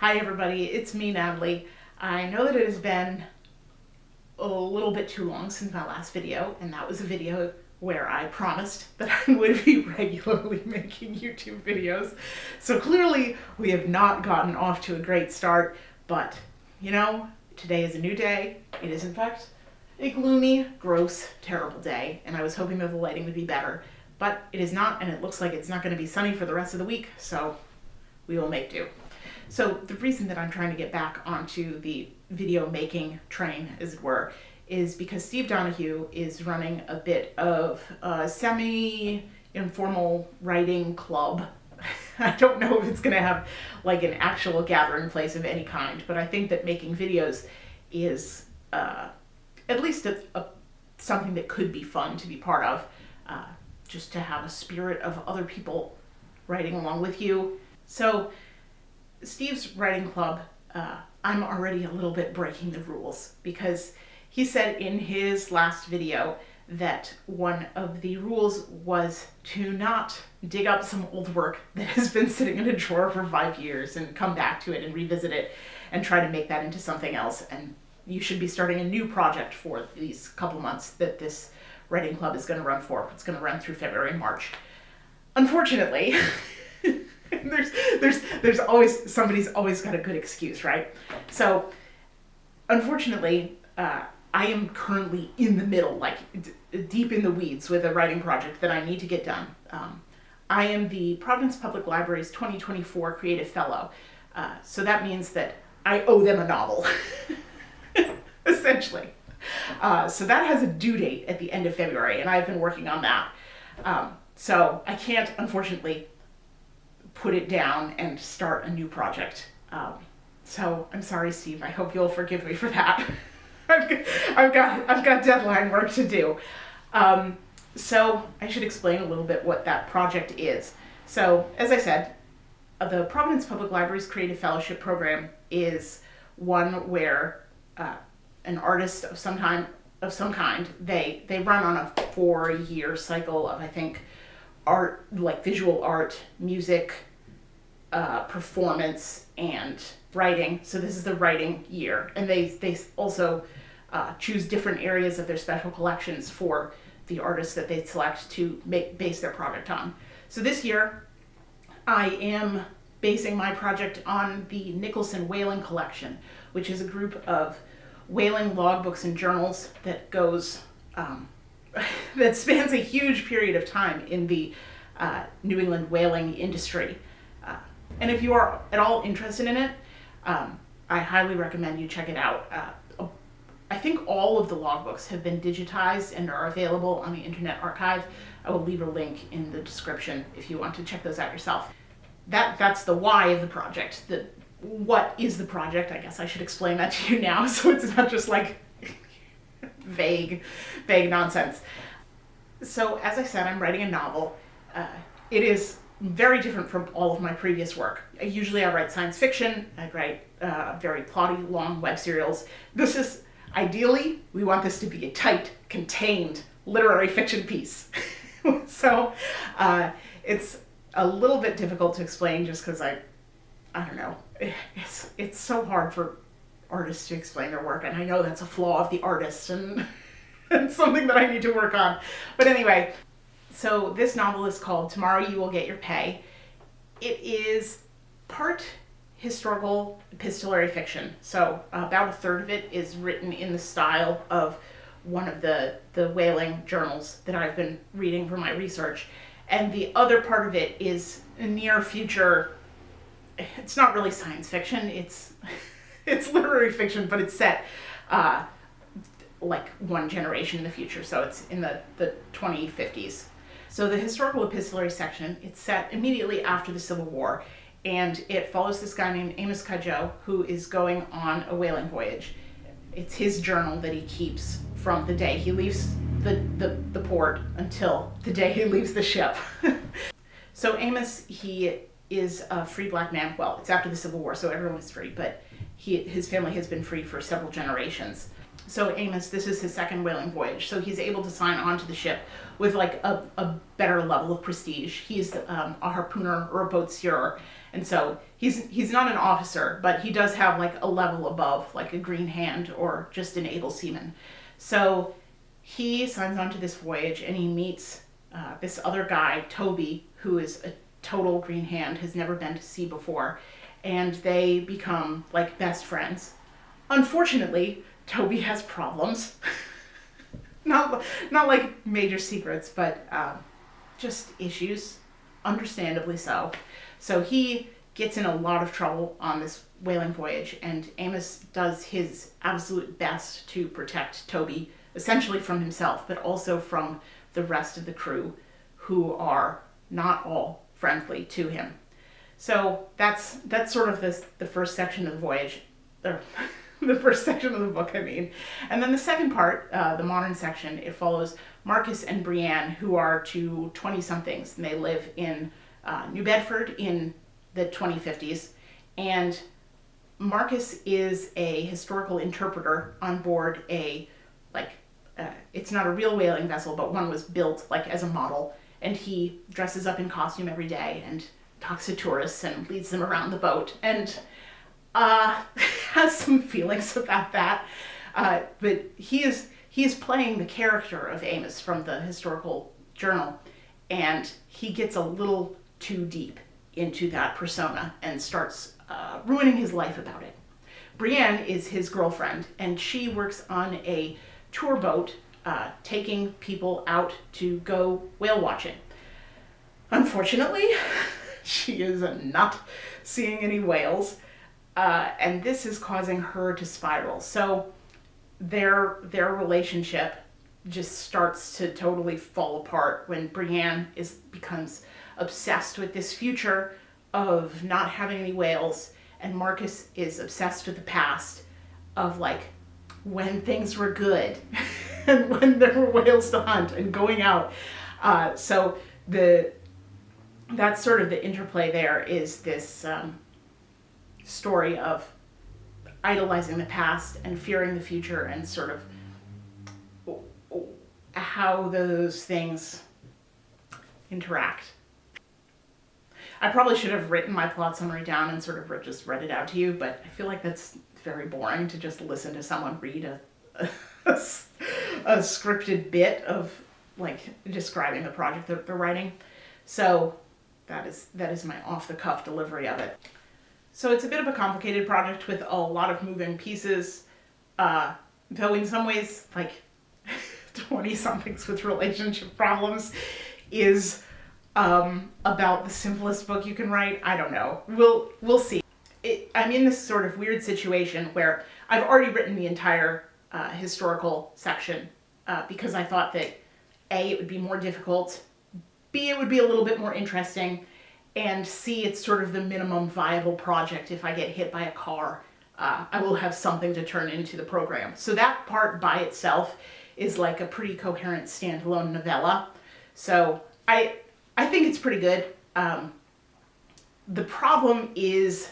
Hi everybody, it's me, Natalie. I know that it has been a little bit too long since my last video, and that was a video where I promised that I would be regularly making YouTube videos. So clearly we have not gotten off to a great start, but you know, today is a new day. It is in fact a gloomy, gross, terrible day, and I was hoping that the lighting would be better, but it is not, and it looks like it's not going to be sunny for the rest of the week, so we will make do. So the reason that I'm trying to get back onto the video making train, as it were, is because Steve Donahue is running a bit of a semi-informal writing club. I don't know if it's going to have like an actual gathering place of any kind, but I think that making videos is at least something that could be fun to be part of, just to have a spirit of other people writing along with you. So Steve's writing club, I'm already a little bit breaking the rules because he said in his last video that one of the rules was to not dig up some old work that has been sitting in a drawer for 5 years and come back to it and revisit it and try to make that into something else. And you should be starting a new project for these couple months that this writing club is going to run for. It's going to run through February and March. Unfortunately, there's always, somebody's always got a good excuse, right? So unfortunately, I am currently in the middle, like deep in the weeds with a writing project that I need to get done. I am the Providence Public Library's 2024 Creative Fellow. So that means that I owe them a novel, essentially. So that has a due date at the end of February, and I've been working on that. So I can't, unfortunately, put it down and start a new project. So I'm sorry, Steve. I hope you'll forgive me for that. I've got deadline work to do. So I should explain a little bit what that project is. So as I said, the Providence Public Library's Creative Fellowship Program is one where an artist of some kind, they run on a 4-year cycle of, I think, art, like visual art, music, performance, and writing. So this is the writing year, and they also choose different areas of their special collections for the artists that they select to base their project on. So this year, I am basing my project on the Nicholson whaling collection, which is a group of whaling logbooks and journals that goes that spans a huge period of time in the New England whaling industry. And if you are at all interested in it, I highly recommend you check it out. I think all of the logbooks have been digitized and are available on the Internet Archive. I will leave a link in the description if you want to check those out yourself. That's the why of the project. What is the project? I guess I should explain that to you now, so it's not just like vague nonsense. So as I said, I'm writing a novel. It is very different from all of my previous work. Usually I write science fiction, I write very plotty, long web serials. This is, ideally, we want this to be a tight, contained literary fiction piece. So it's a little bit difficult to explain just because I don't know, it's so hard for artists to explain their work, and I know that's a flaw of the artist and something that I need to work on. But anyway, so this novel is called Tomorrow You Will Get Your Pay. It is part historical epistolary fiction. So about a third of it is written in the style of one of the whaling journals that I've been reading for my research. And the other part of it is a near future. It's not really science fiction. It's literary fiction, but it's set like one generation in the future. So it's in the 2050s. So the historical epistolary section, it's set immediately after the Civil War, and it follows this guy named Amos Cudjoe who is going on a whaling voyage. It's his journal that he keeps from the day he leaves the port until the day he leaves the ship. So Amos, he is a free black man. Well, it's after the Civil War, so everyone's free, but his family has been free for several generations. So Amos, this is his second whaling voyage, so he's able to sign on to the ship with like a better level of prestige. He's a harpooner or a boat steerer, And so he's not an officer, but he does have like a level above, like a green hand or just an able seaman. So he signs on to this voyage and he meets this other guy, Toby, who is a total green hand, has never been to sea before, and they become like best friends. Unfortunately, Toby has problems. not like major secrets, but just issues, understandably so. So he gets in a lot of trouble on this whaling voyage, and Amos does his absolute best to protect Toby, essentially from himself, but also from the rest of the crew, who are not all friendly to him. So that's sort of the first section of the voyage, or the first section of the book, I mean. And then the second part, the modern section, it follows Marcus and Brienne, who are two 20-somethings, and they live in New Bedford in the 2050s. And Marcus is a historical interpreter on board it's not a real whaling vessel, but one was built like as a model. And he dresses up in costume every day and talks to tourists and leads them around the boat. And has some feelings about that. But he is playing the character of Amos from the historical journal. And he gets a little too deep into that persona and starts ruining his life about it. Brienne is his girlfriend, and she works on a tour boat taking people out to go whale watching. Unfortunately, she is not seeing any whales, and this is causing her to spiral. So their relationship just starts to totally fall apart when Brienne becomes obsessed with this future of not having any whales, and Marcus is obsessed with the past of like when things were good and when there were whales to hunt and going out. So that's sort of the interplay there, is this story of idolizing the past and fearing the future, and sort of how those things interact. I probably should have written my plot summary down and sort of just read it out to you, but I feel like that's very boring to just listen to someone read a scripted bit of like describing the project that they're writing. So that is my off-the-cuff delivery of it. So it's a bit of a complicated project with a lot of moving pieces, though in some ways, like 20-somethings with relationship problems is about the simplest book you can write. I don't know. We'll see. I'm in this sort of weird situation where I've already written the entire historical section because I thought that A, it would be more difficult, B, it would be a little bit more interesting, and C, it's sort of the minimum viable project. If I get hit by a car, I will have something to turn into the program. So that part by itself is like a pretty coherent standalone novella. So I think it's pretty good. The problem is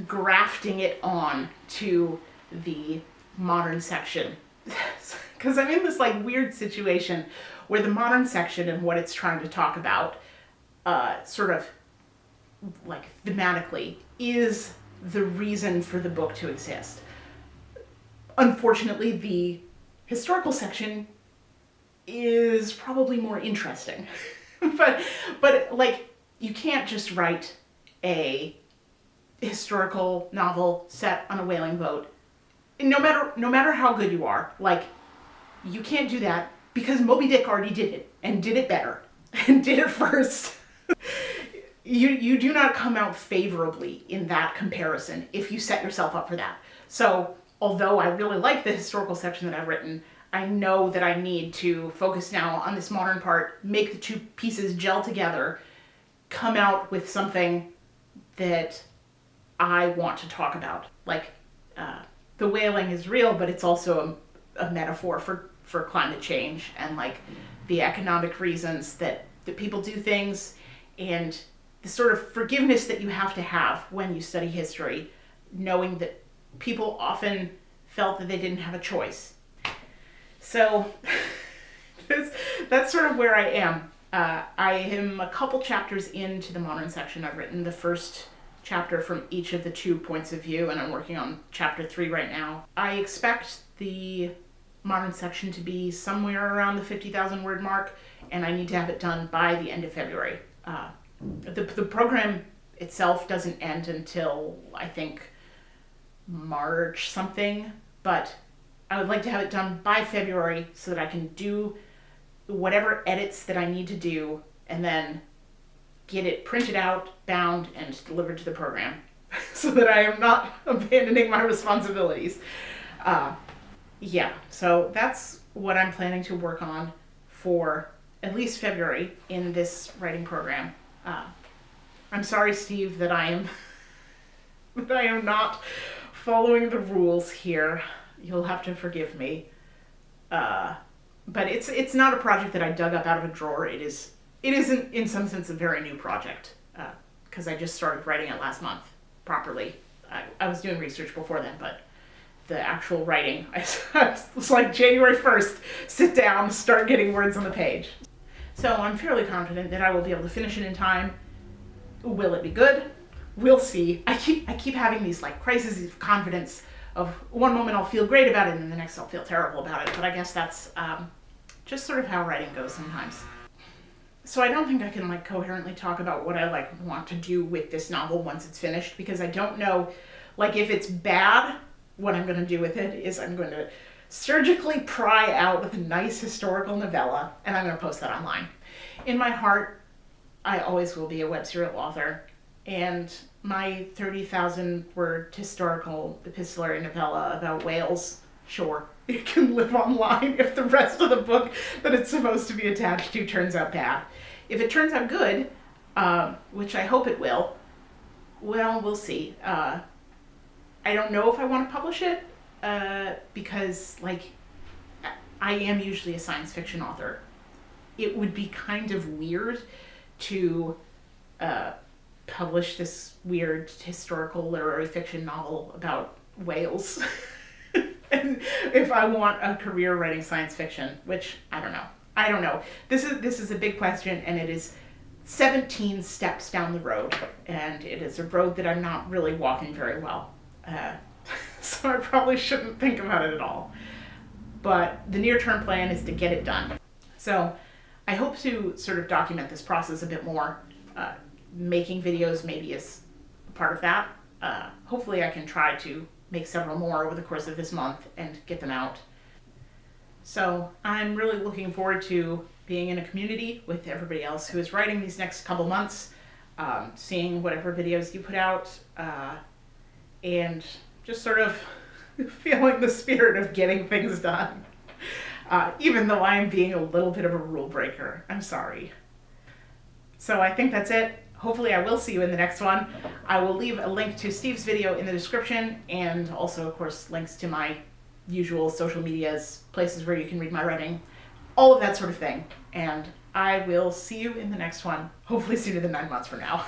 grafting it on to the modern section. Because I'm in this like weird situation where the modern section and what it's trying to talk about sort of like thematically is the reason for the book to exist. Unfortunately, the historical section is probably more interesting. but like you can't just write a historical novel set on a whaling boat. No matter how good you are, like you can't do that because Moby Dick already did it and did it better and did it first. You do not come out favorably in that comparison if you set yourself up for that. So although I really like the historical section that I've written, I know that I need to focus now on this modern part, make the two pieces gel together, come out with something that I want to talk about. Like, the whaling is real, but it's also a metaphor for climate change and like the economic reasons that people do things, and the sort of forgiveness that you have to have when you study history, knowing that people often felt that they didn't have a choice. So that's sort of where I am. I am a couple chapters into the modern section. I've written the first chapter from each of the 2 points of view, and I'm working on chapter 3 right now. I expect the modern section to be somewhere around the 50,000 word mark, and I need to have it done by the end of February. The program itself doesn't end until, I think, March something, but I would like to have it done by February so that I can do whatever edits that I need to do and then get it printed out, bound, and delivered to the program so that I am not abandoning my responsibilities. Yeah, so that's what I'm planning to work on for at least February in this writing program. I'm sorry, Steve, that I am not following the rules here. You'll have to forgive me. But it's not a project that I dug up out of a drawer. It isn't in some sense a very new project, because I just started writing it last month properly. I was doing research before then, but the actual writing, I was like January 1st, sit down, start getting words on the page. So I'm fairly confident that I will be able to finish it in time. Will it be good? We'll see. I keep having these like crises of confidence of one moment I'll feel great about it and the next I'll feel terrible about it. But I guess that's just sort of how writing goes sometimes. So I don't think I can like coherently talk about what I like want to do with this novel once it's finished, because I don't know, like, if it's bad, what I'm going to do with it is I'm going to surgically pry out with a nice historical novella, and I'm going to post that online. In my heart, I always will be a web serial author, and my 30,000 word historical epistolary novella about whales, sure, it can live online if the rest of the book that it's supposed to be attached to turns out bad. If it turns out good, which I hope it will, well, we'll see. I don't know if I want to publish it, because, like, I am usually a science fiction author. It would be kind of weird to publish this weird historical literary fiction novel about whales. And if I want a career writing science fiction, which I don't know. This is a big question, and it is 17 steps down the road, and it is a road that I'm not really walking very well. So I probably shouldn't think about it at all. But the near-term plan is to get it done. So I hope to sort of document this process a bit more. Making videos maybe is part of that. Hopefully I can try to make several more over the course of this month and get them out. So I'm really looking forward to being in a community with everybody else who is writing these next couple months, seeing whatever videos you put out, and just sort of feeling the spirit of getting things done. Even though I'm being a little bit of a rule breaker. I'm sorry. So I think that's it. Hopefully I will see you in the next one. I will leave a link to Steve's video in the description, and also, of course, links to my usual social medias, places where you can read my writing, all of that sort of thing. And I will see you in the next one, hopefully sooner than 9 months from now.